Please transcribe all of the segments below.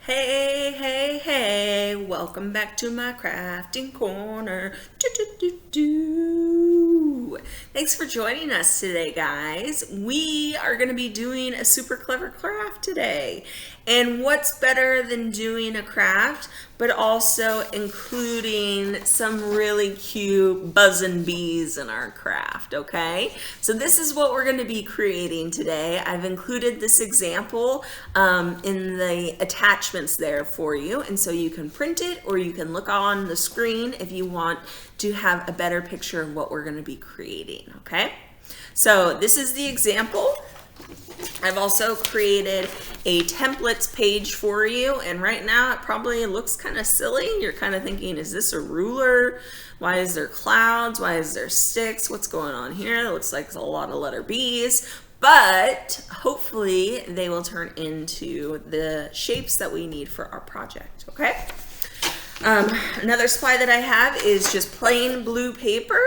Hey, hey, hey, welcome back to my crafting corner. Thanks for joining us today, guys. We are going to be doing a super clever craft today. And what's better than doing a craft, but also including some really cute buzzing bees in our craft, okay? So this is what we're going to be creating today. I've included this example in the attachments there for you, and so you can print it or you can look on the screen if you want to have a better picture of what we're going to be creating, okay? So this is the example. I've also created a templates page for you, and right now it probably looks kind of silly. You're kind of thinking, is this a ruler? Why is there clouds? Why is there sticks? What's going on here? It looks like a lot of letter B's, but hopefully they will turn into the shapes that we need for our project, okay? Another supply that I have is just plain blue paper,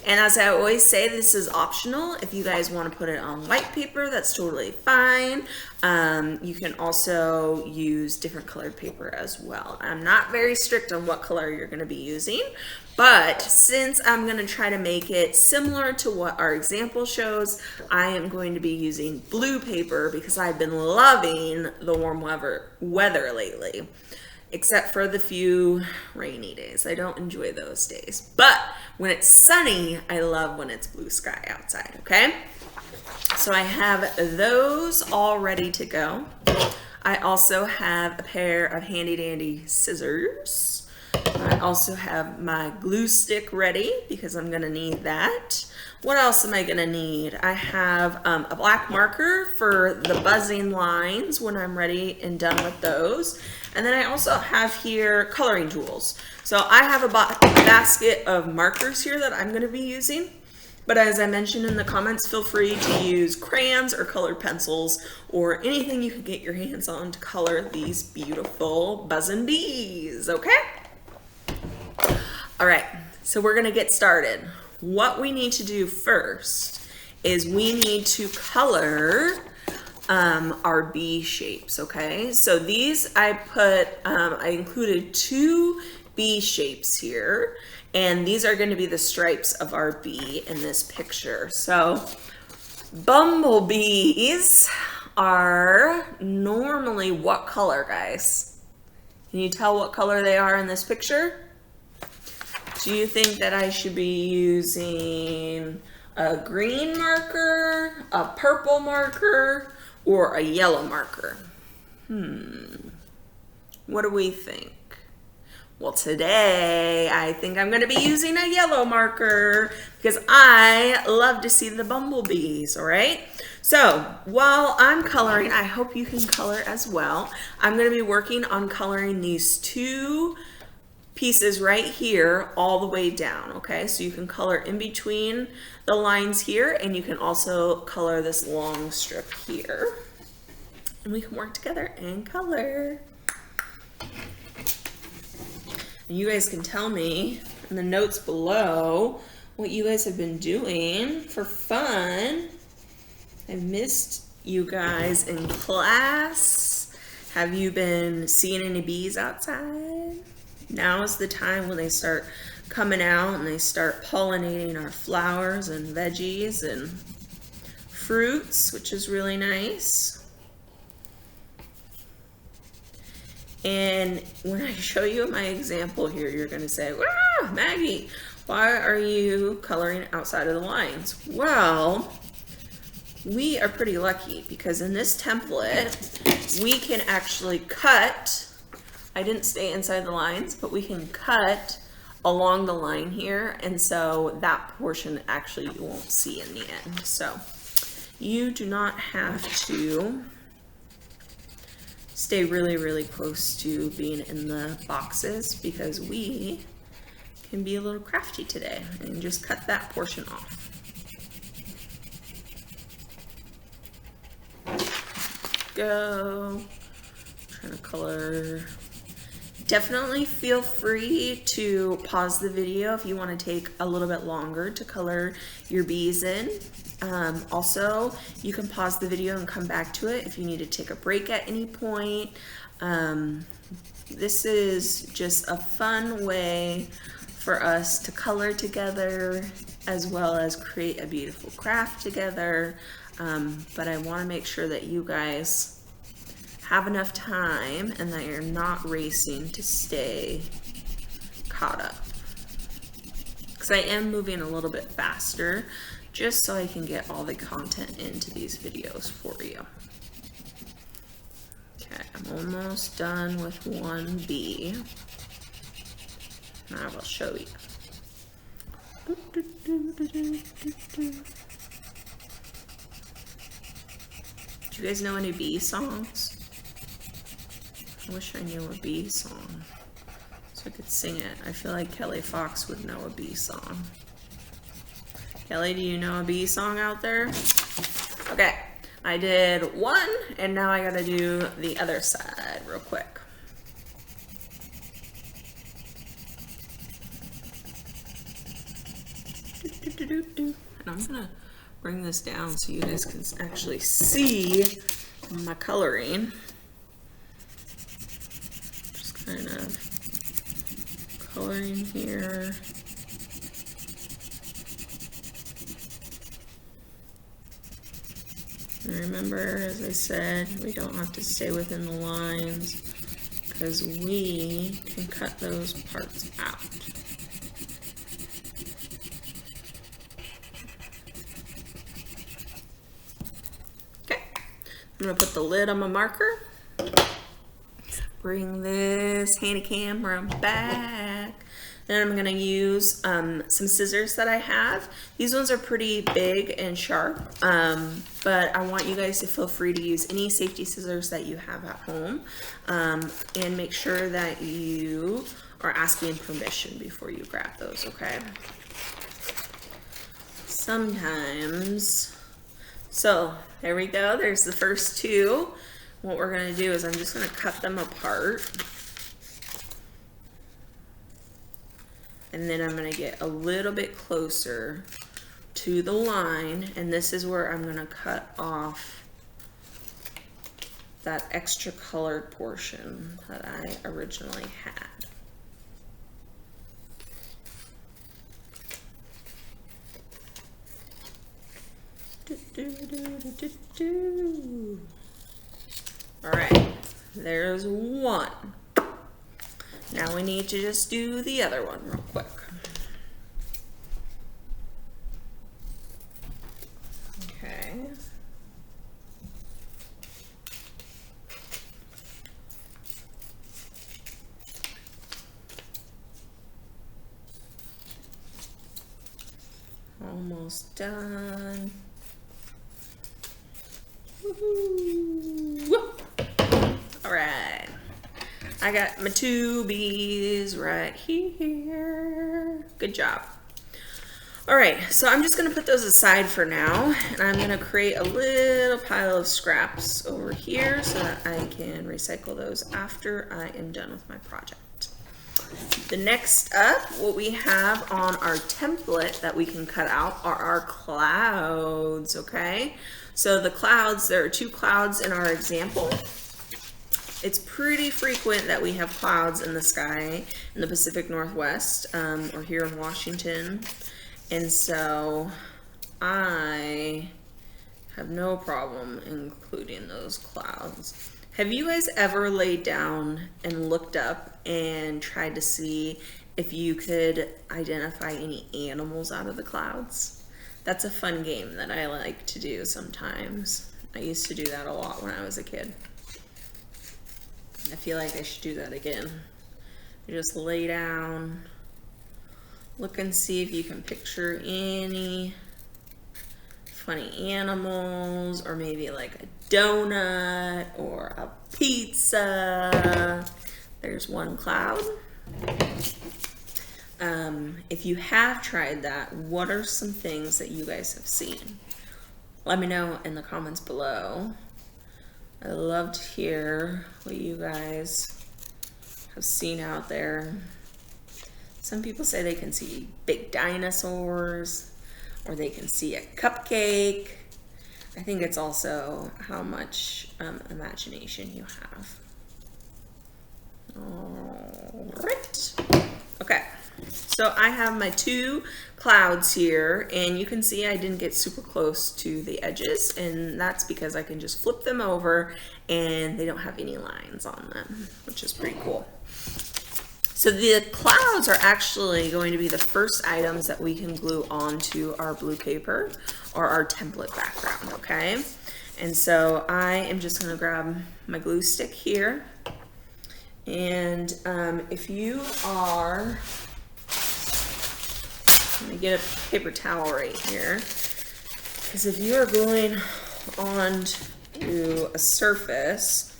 and as I always say, this is optional. If you guys want to put it on white paper, that's totally fine. You can also use different colored paper as well. I'm not very strict on what color you're going to be using, but since I'm going to try to make it similar to what our example shows, I am going to be using blue paper because I've been loving the warm weather lately. Except for the few rainy days. I don't enjoy those days. But when it's sunny, I love when it's blue sky outside, okay? So I have those all ready to go. I also have a pair of handy dandy scissors. I also have my glue stick ready because I'm gonna need that. What else am I gonna need? I have a black marker for the buzzing lines when I'm ready and done with those. And then I also have here coloring tools. So I have a basket of markers here that I'm gonna be using. But as I mentioned in the comments, feel free to use crayons or colored pencils or anything you can get your hands on to color these beautiful buzzing bees, okay? All right, so we're gonna get started. What we need to do first is we need to color our bee shapes, okay? So these I included 2 bee shapes here, and these are going to be the stripes of our bee in this picture. So bumblebees are normally what color, guys? Can you tell what color they are in this picture? Do you think that I should be using a green marker, a purple marker, or a yellow marker? What do we think? Well, today I think I'm going to be using a yellow marker because I love to see the bumblebees, all right? So while I'm coloring, I hope you can color as well. I'm going to be working on coloring these 2 pieces right here all the way down, okay? So you can color in between the lines here, and you can also color this long strip here. And we can work together and color. And you guys can tell me in the notes below what you guys have been doing for fun. I've missed you guys in class. Have you been seeing any bees outside? Now is the time when they start coming out and they start pollinating our flowers and veggies and fruits, which is really nice. And when I show you my example here, you're going to say, wow, Maggie, why are you coloring outside of the lines? Well, we are pretty lucky because in this template, we can actually cut. I didn't stay inside the lines, but we can cut along the line here, and so that portion actually you won't see in the end. So you do not have to stay really, really close to being in the boxes because we can be a little crafty today and just cut that portion off. Go. Trying to color. Definitely feel free to pause the video if you want to take a little bit longer to color your bees in. Also, you can pause the video and come back to it if you need to take a break at any point. This is just a fun way for us to color together as well as create a beautiful craft together. But I want to make sure that you guys have enough time and that you're not racing to stay caught up. Because I am moving a little bit faster just so I can get all the content into these videos for you. Okay, I'm almost done with 1B. Now I will show you. Do you guys know any bee songs? I wish I knew a bee song so I could sing it. I feel like Kelly Fox would know a bee song. Kelly, do you know a bee song out there? Okay, I did one, and now I gotta do the other side real quick. And I'm gonna bring this down so you guys can actually see my coloring. Just kind of coloring here. And remember, as I said, we don't have to stay within the lines because we can cut those parts out. Okay, I'm gonna put the lid on my marker. Bring this handy camera back. Then I'm gonna use some scissors that I have. These ones are pretty big and sharp, but I want you guys to feel free to use any safety scissors that you have at home, and make sure that you are asking permission before you grab those, okay? Sometimes, so there we go, there's the first two. What we're gonna do is I'm just gonna cut them apart. And then I'm gonna get a little bit closer to the line, and this is where I'm gonna cut off that extra colored portion that I originally had. All right, there's one. Now we need to just do the other one real quick. Okay. Almost done. Woo-hoo. All right. I got my two bees right here. Good job. All right, so I'm just gonna put those aside for now, and I'm gonna create a little pile of scraps over here so that I can recycle those after I am done with my project. The next up, what we have on our template that we can cut out are our clouds, okay? So the clouds, there are two clouds in our example. It's pretty frequent that we have clouds in the sky in the Pacific Northwest, or here in Washington. And so I have no problem including those clouds. Have you guys ever laid down and looked up and tried to see if you could identify any animals out of the clouds? That's a fun game that I like to do sometimes. I used to do that a lot when I was a kid. I feel like I should do that again. You just lay down, look and see if you can picture any funny animals, or maybe like a donut or a pizza. There's one cloud. If you have tried that, what are some things that you guys have seen? Let me know in the comments below. I love to hear what you guys have seen out there. Some people say they can see big dinosaurs, or they can see a cupcake. I think it's also how much imagination you have. So I have my two clouds here, and you can see I didn't get super close to the edges, and that's because I can just flip them over and they don't have any lines on them, which is pretty cool. So the clouds are actually going to be the first items that we can glue onto our blue paper or our template background, okay? And so I am just gonna grab my glue stick here. And if you are, let me get a paper towel right here, because if you are gluing onto a surface,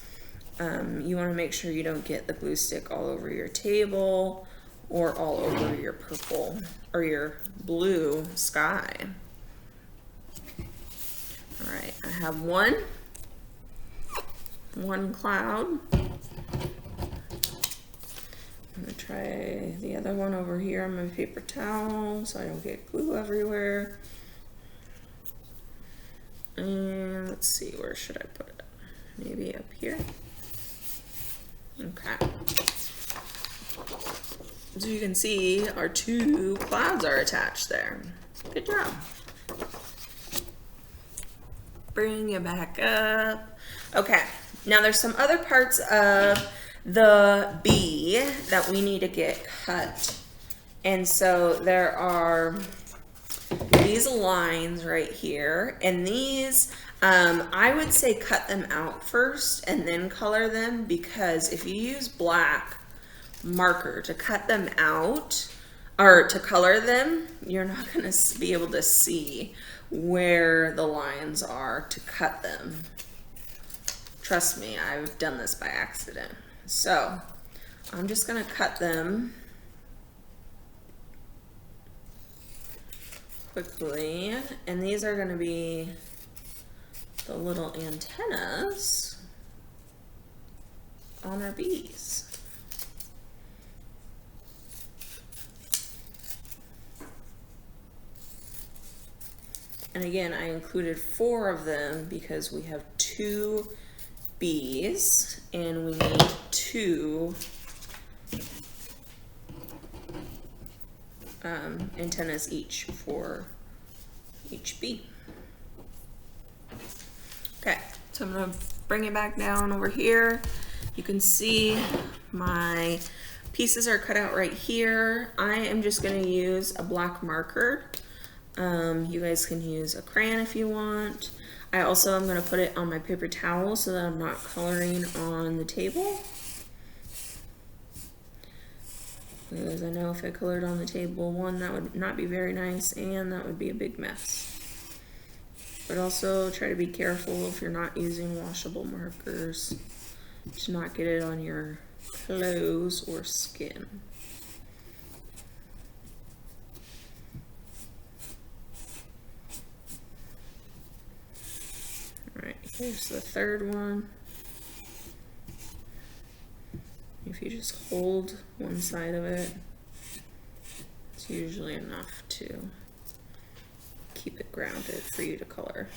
you want to make sure you don't get the glue stick all over your table or all over your purple or your blue sky. All right, I have one cloud. I'm gonna try the other one over here on my paper towel so I don't get glue everywhere. And let's see, where should I put it? Maybe up here. Okay. So you can see our two clouds are attached there. Good job. Bring it back up. Okay, now there's some other parts of the bee that we need to get cut. And so there are these lines right here, and these I would say cut them out first and then color them, because if you use black marker to cut them out or to color them, you're not going to be able to see where the lines are to cut them. Trust me, I've done this by accident. So I'm just going to cut them quickly, and these are going to be the little antennas on our bees. And again, I included 4 of them because we have 2 bees and we need 2 antennas each for each bee. Okay, so I'm gonna bring it back down over here. You can see my pieces are cut out right here. I am just gonna use a black marker. You guys can use a crayon if you want. I also am gonna put it on my paper towel so that I'm not coloring on the table. Because I know if I colored on the table, one, that would not be very nice, and that would be a big mess. But also try to be careful if you're not using washable markers to not get it on your clothes or skin. All right, here's the third one. If you just hold one side of it, it's usually enough to keep it grounded for you to color.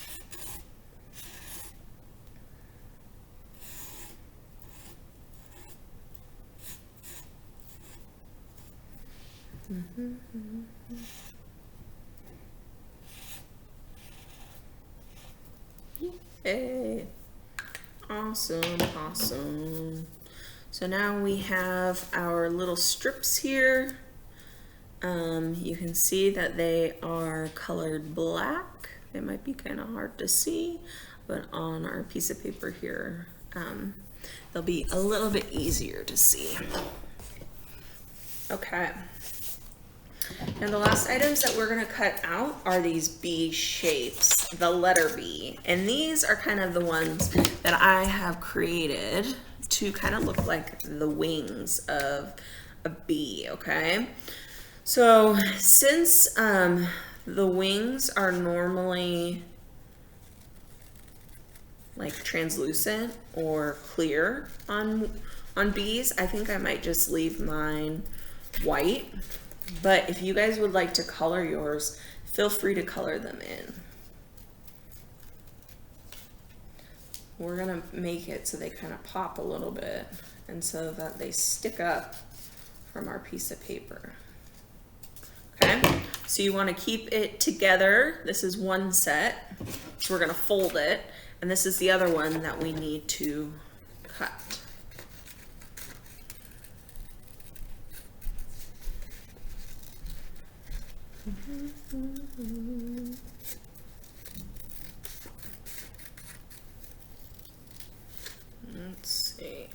Yay! Awesome, awesome. So now we have our little strips here. You can see that they are colored black. They might be kind of hard to see, but on our piece of paper here, they'll be a little bit easier to see. Okay. Now the last items that we're gonna cut out are these bee shapes, the letter B. And these are kind of the ones that I have created to kind of look like the wings of a bee, okay? So since the wings are normally like translucent or clear on bees, I think I might just leave mine white. But if you guys would like to color yours, feel free to color them in. We're gonna make it so they kind of pop a little bit and so that they stick up from our piece of paper. So you want to keep it together. This is one set, so we're going to fold it, and this is the other one that we need to cut. Let's see.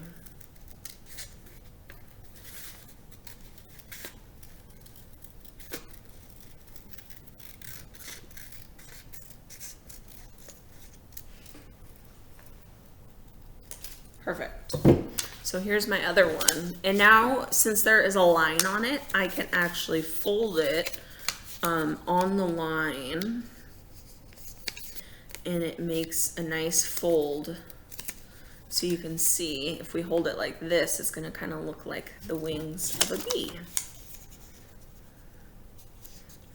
Perfect. So here's my other one. And now, since there is a line on it, I can actually fold it on the line, and it makes a nice fold. So you can see, if we hold it like this, it's gonna kind of look like the wings of a bee.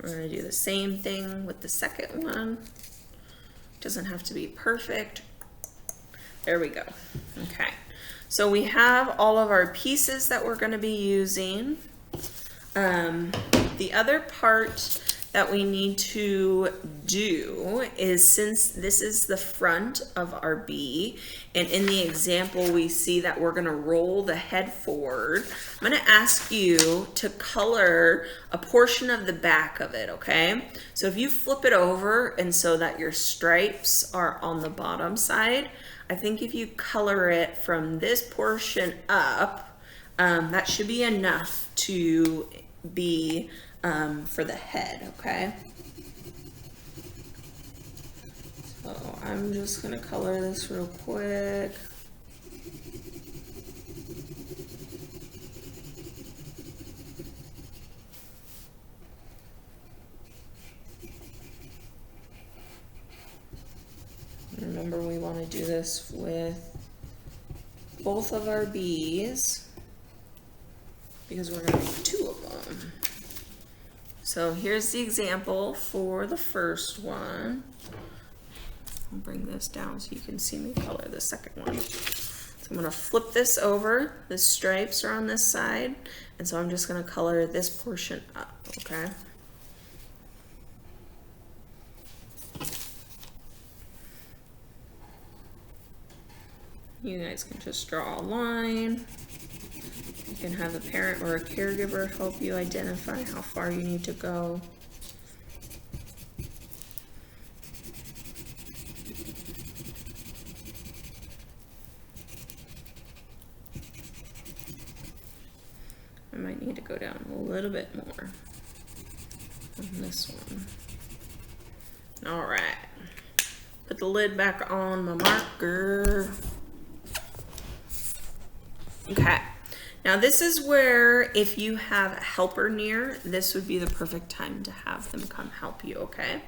We're gonna do the same thing with the second one. Doesn't have to be perfect. There we go. Okay, so we have all of our pieces that we're going to be using. The other part that we need to do is, since this is the front of our bee, and in the example we see that we're going to roll the head forward, I'm going to ask you to color a portion of the back of it, okay? So if you flip it over and so that your stripes are on the bottom side, I think if you color it from this portion up, that should be enough to be for the head, okay? So I'm just gonna color this real quick. Remember, we want to do this with both of our bees because we're going to make 2 of them. So here's the example for the first one. I'll bring this down so you can see me color the second one. So I'm going to flip this over. The stripes are on this side, and so I'm just going to color this portion up, okay? You guys can just draw a line. You can have a parent or a caregiver help you identify how far you need to go. I might need to go down a little bit more on this one. All right. Put the lid back on my marker. Okay, now this is where, if you have a helper near, this would be the perfect time to have them come help you, okay?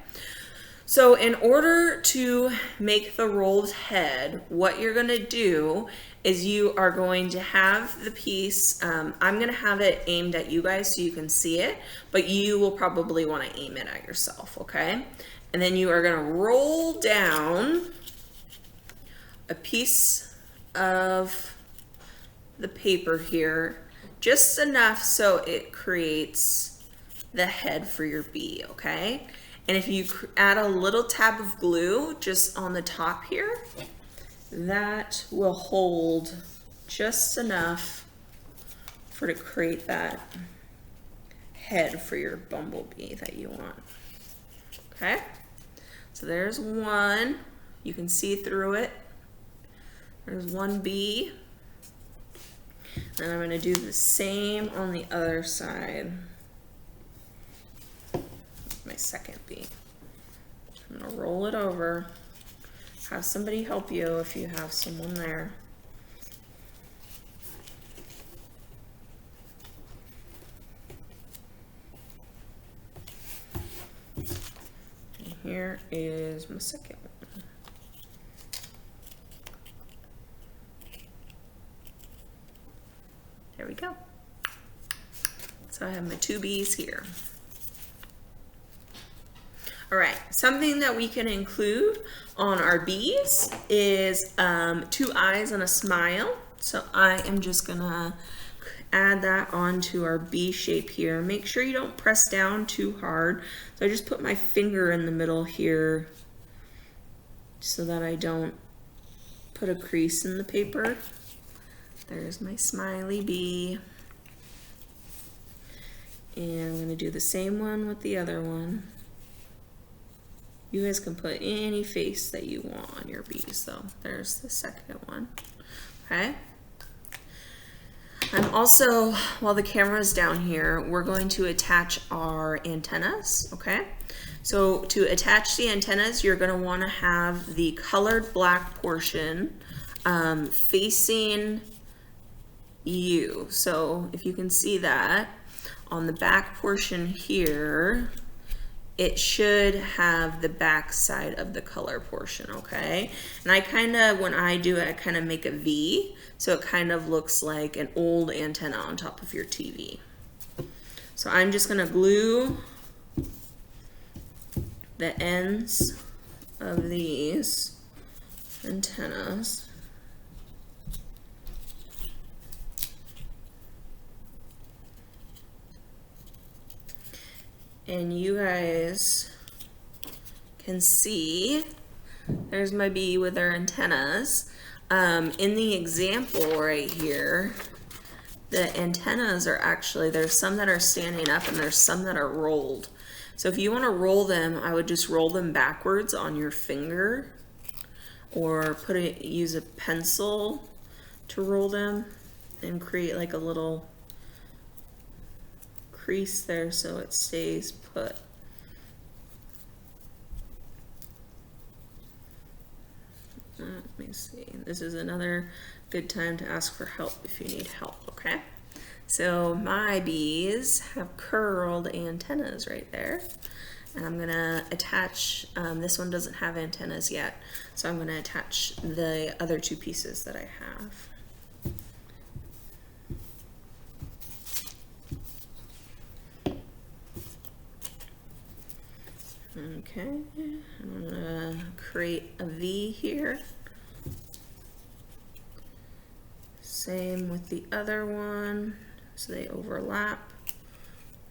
So in order to make the rolled head, what you're gonna do is you are going to have the piece, I'm gonna have it aimed at you guys so you can see it, but you will probably wanna aim it at yourself, okay? And then you are gonna roll down a piece of the paper here, just enough so it creates the head for your bee, okay? And if you add a little tab of glue just on the top here, that will hold just enough for to create that head for your bumblebee that you want, okay? So there's one, you can see through it. There's one bee. And I'm going to do the same on the other side. My second bee. I'm going to roll it over. Have somebody help you if you have someone there. And here is my second one. There we go. So I have my 2 bees here. All right, something that we can include on our bees is 2 eyes and a smile. So I am just gonna add that onto our bee shape here. Make sure you don't press down too hard. So I just put my finger in the middle here so that I don't put a crease in the paper. There's my smiley bee. And I'm going to do the same one with the other one. You guys can put any face that you want on your bees though. There's the second one. Okay. I'm also, while the camera's down here, we're going to attach our antennas, okay? So to attach the antennas, you're gonna wanna have the colored black portion facing you. So if you can see that, on the back portion here, it should have the back side of the color portion, okay? And I kind of, when I do it, I kind of make a V, so it kind of looks like an old antenna on top of your TV. So I'm just gonna glue the ends of these antennas. And you guys can see, there's my bee with her antennas. In the example right here, the antennas are actually, there's some that are standing up and there's some that are rolled. So if you want to roll them, I would just roll them backwards on your finger, or use a pencil to roll them and create like a little crease there so it stays put. Let me see. This is another good time to ask for help if you need help, okay? So my bees have curled antennas right there. And I'm gonna attach, this one doesn't have antennas yet, so I'm gonna attach the other two pieces that I have. Okay, I'm gonna create a V here. Same with the other one, so they overlap.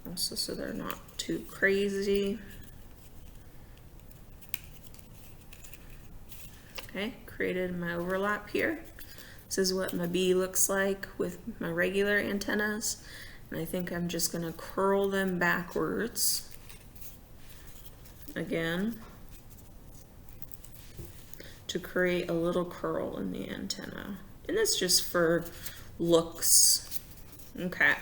Also, so they're not too crazy. Okay, created my overlap here. This is what my bee looks like with my regular antennas. And I think I'm just gonna curl them backwards again to create a little curl in the antenna. And it's just for looks. Okay.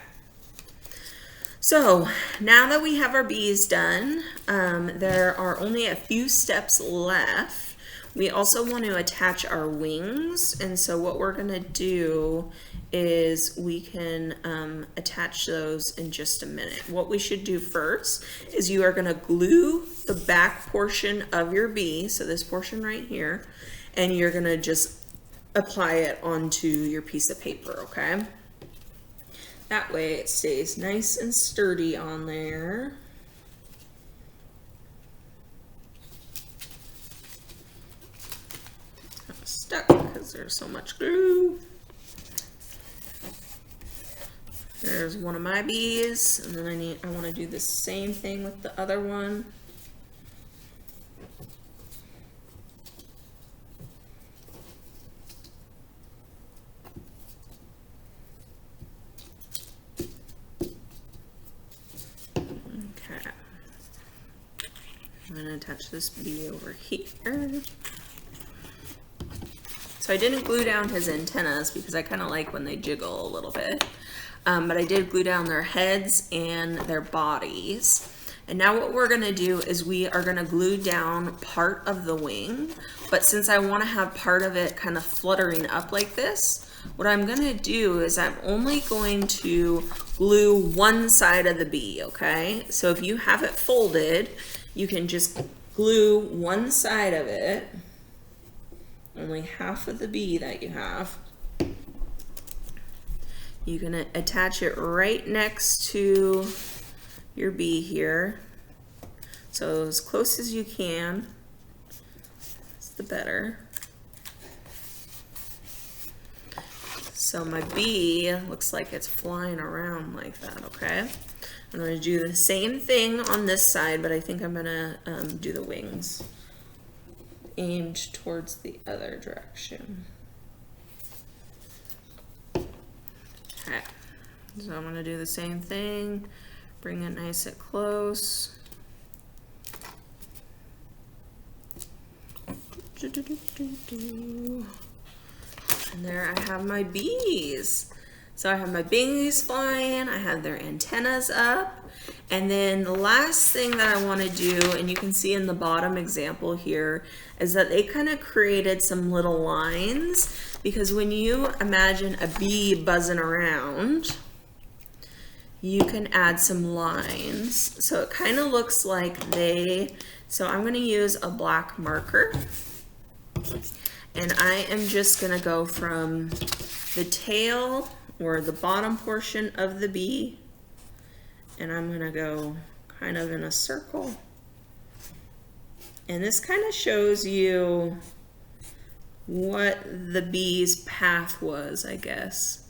So now that we have our bees done, there are only a few steps left. We also want to attach our wings, and so what we're gonna do is we can attach those in just a minute. What we should do first is you are gonna glue the back portion of your bee, so this portion right here, and you're gonna just apply it onto your piece of paper, okay? That way it stays nice and sturdy on there. Kind of stuck because there's so much glue. There's one of my bees, and then I want to do the same thing with the other one. I'm going to attach this bee over here. So I didn't glue down his antennas because I kind of like when they jiggle a little bit. But I did glue down their heads and their bodies. And now what we're going to do is we are going to glue down part of the wing. But since I want to have part of it kind of fluttering up like this, what I'm going to do is I'm only going to glue one side of the bee, okay? So if you have it folded, you can just glue one side of it, only half of the bee that you have. You can attach it right next to your bee here. So as close as you can, the better. So my bee looks like it's flying around like that, okay? I'm gonna do the same thing on this side, but I think I'm gonna do the wings aimed towards the other direction. Okay, so I'm gonna do the same thing, bring it nice and close. And there I have my bees. So I have my bees flying, I have their antennas up, and then the last thing that I want to do, and you can see in the bottom example here, is that they kind of created some little lines, because when you imagine a bee buzzing around, you can add some lines. So it kind of looks like so I'm going to use a black marker. And I am just going to go from the tail or the bottom portion of the bee, and I'm going to go kind of in a circle. And this kind of shows you what the bee's path was, I guess.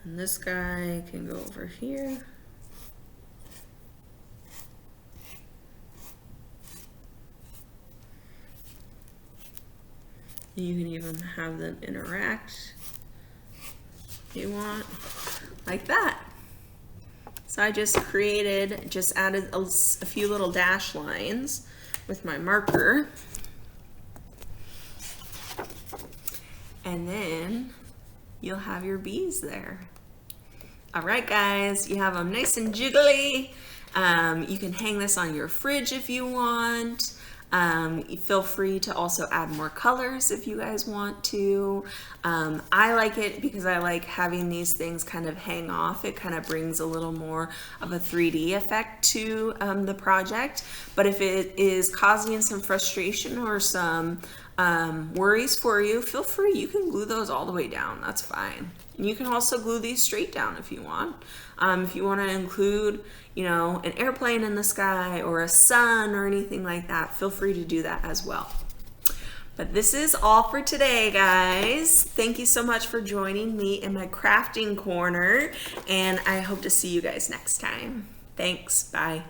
And this guy can go over here. You can even have them interact if you want, like that. So I just added a few little dash lines with my marker. And then you'll have your bees there. All right, guys, you have them nice and jiggly. You can hang this on your fridge if you want. Feel free to also add more colors if you guys want to. I like it because I like having these things kind of hang off. It kind of brings a little more of a 3D effect to the project. But if it is causing some frustration or some worries for you, feel free. You can glue those all the way down. That's fine. And you can also glue these straight down if you want. If you want to include, you know, an airplane in the sky or a sun or anything like that, feel free to do that as well. But this is all for today, guys. Thank you so much for joining me in my crafting corner, and I hope to see you guys next time. Thanks. Bye.